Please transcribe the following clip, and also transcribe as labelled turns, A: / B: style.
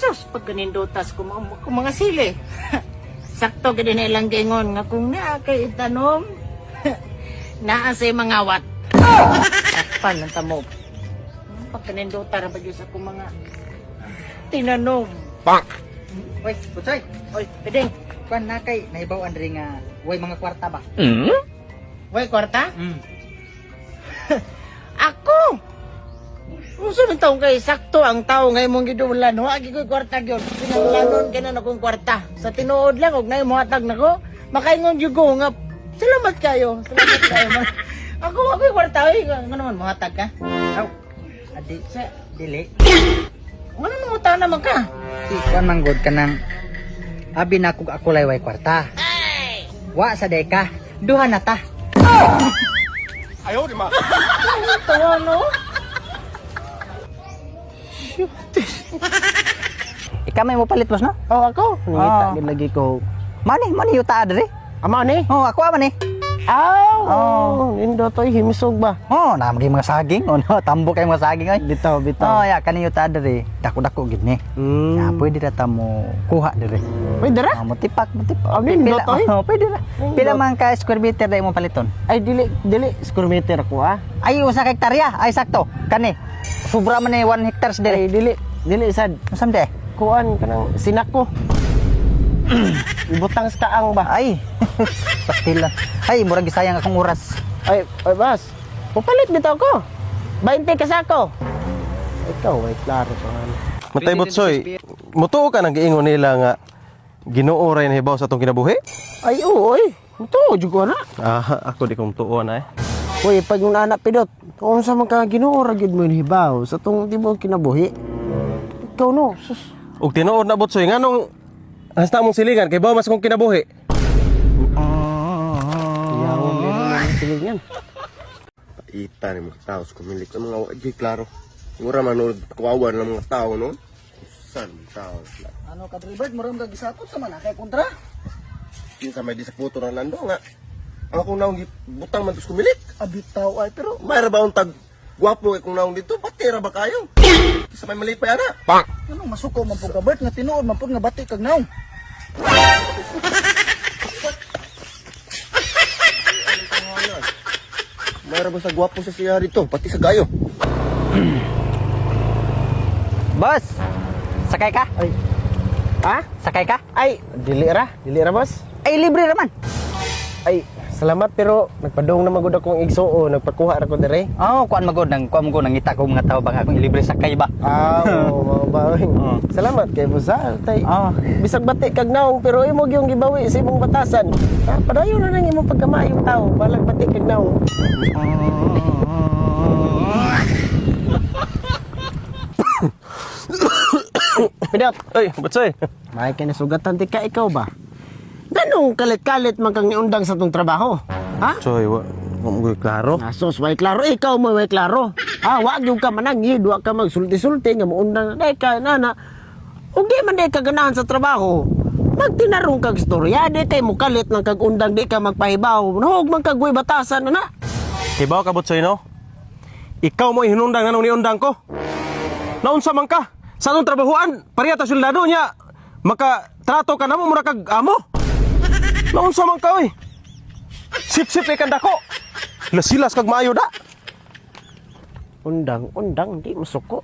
A: sus, pag ganindutas ko mga sili. Sakto gani na ilang gingon nga kung naa kay itanom, naa say mangawat. Sakpan ng tamo. Pag ganinduta ra ba gyud sa akong mga tinanom.
B: Oy, Butsoy.
A: Oy, pideng.
B: Kuan na kay nahibaw Andre nga way mga kwarta ba?
A: Way kwarta? Ako! Uso ng taong kay sakto ang tao ngay mong gidulan. Huwag ko'y kwarta yun. Pinanglanon ka na akong kwarta. Sa tinuod lang, huwag na yung muhatag na ko. Makaingon yung ko nga. Salamat kayo. Salamat kayo. Ako'y kwarta. Ano naman, muhatag ka?
B: Aw. Adi sa dili.
A: Ano nang utang naman ka?
B: Di kuan manggod ka nang abi na kog ako way kwarta. Wa sa deka. Duha na ta.
A: Tawa, no?
B: Ikaw may mo palit boss no?
A: Oh, ako. Nangita
B: Oh.
A: lagi ko.
B: Mani yuta adre.
A: Ama ni?
B: Oh, ako man eh.
A: Oh, indo to'y himisog ba?
B: Oh, namagi mga saging. Oh, no, tambo kay mga saging ay.
A: Bitaw,
B: Oh,
A: bitaw.
B: ya kani yuta adre. Dako-dako gid ni. Ya, pwede ra ta mo kuha dire.
A: Pwede ra?
B: Mo tipak.
A: Abi,
B: Pila,
A: ndotoy?
B: oh, pwede ra. Pila man ka square meter dai mo paliton?
A: Ay, dili, square meter ako, ah.
B: Ay, usa ka hektarya. Ay, sakto. Kani. Sobra man ni 1 hectares
A: Ay,
B: dire.
A: dili, sad.
B: Masam de?
A: Kuan, kanang sinak ko. Ibutang sa kaang ba?
B: Ay. Pastila. Ay, murag gisayang akong oras.
A: Ay, bas. Pupalit bitaw ko. 20 ka sa ako. Ikaw, ay, klaro pa nga.
C: Matay Butsoy, mutuo ka nang giingon nila nga Ginoo ray nahibaw sa atong kinabuhi?
A: Ay, oo, oy. Ito, jugo na.
C: Ako di kong tuo na
A: Uy, pag yung anak pidot, kung sa mga ginuura gid mo hibaw sa tong tibok kinabuhi. Ikaw no, sus.
C: Ug tinuod na Butsoy nganong hasta mong silingan kay bawa mas kong kinabuhi.
A: Yawon din ang silingan.
D: Ita ni mga tao sa kumilik ng mga wajay klaro. Mura manood kawawan ng mga tao, no? San tao?
B: Ano ka, Dribert? Muram ka gisapot sa man, kay kontra?
D: Kinsa may di sa puto ng lando nga. Ang akong naong butang man tos kumilik. Abitaw ay, pero mayra ba ang tag gwapo kung naong dito? Patira ba kayo? Kinsa may malipay ana?
B: Ano, masuko man po ka, Bert? Nga tinuod man po nga bati kag naong.
D: Mayra ba sa gwapo sa siya dito? Pati sa gayo.
B: Boss! Sakay ka?
A: Ay. Ha?
B: Sakay ka?
A: Ay, dili ra boss.
B: Ay, libre naman.
A: Ay, salamat pero nagpadong na magud akong igsuo, nagpakuha ra ko dire.
B: Oh, kuan magod nang ngita ko mga tao bang akong libre sakay ba?
A: Oo, mabawing.
B: Oo.
A: Salamat kay Busa. Tay.
B: Oo.
A: Bisag bati kag naong pero imo gyung gibawi sa imong batasan. Padayon na nang imong pagkamayong tao, balag bati kag naong. Pidot.
C: Ay, Butsoy.
A: May kay nasugatan ti ka ikaw ba? Ganong kalit-kalit man kang niundang sa tong trabaho. Ha?
C: Butsoy, wa mo klaro.
A: Asos, way klaro. Ikaw mo way klaro. Wag yung ka manangid, wag ka magsulti-sulti nga muundang na ka nana. Ug di man day ka ganahan sa trabaho. Magtinarong kag storya, di kay mo kalit ng kag undang di ka magpahibaw. Huwag man kag way batasan na.
C: Kibaw ka Butsoy no? Ikaw mo ihinundang nganong niundang ko. Naunsa man ka? Sa atong trabahoan, pareha ta soldado niya. Maka-trato ka na mo mura kag amo. Naunsa man ka oy? Sip-sip kay kandako. Lasilas kag maayo da.
A: Undang, di masuko.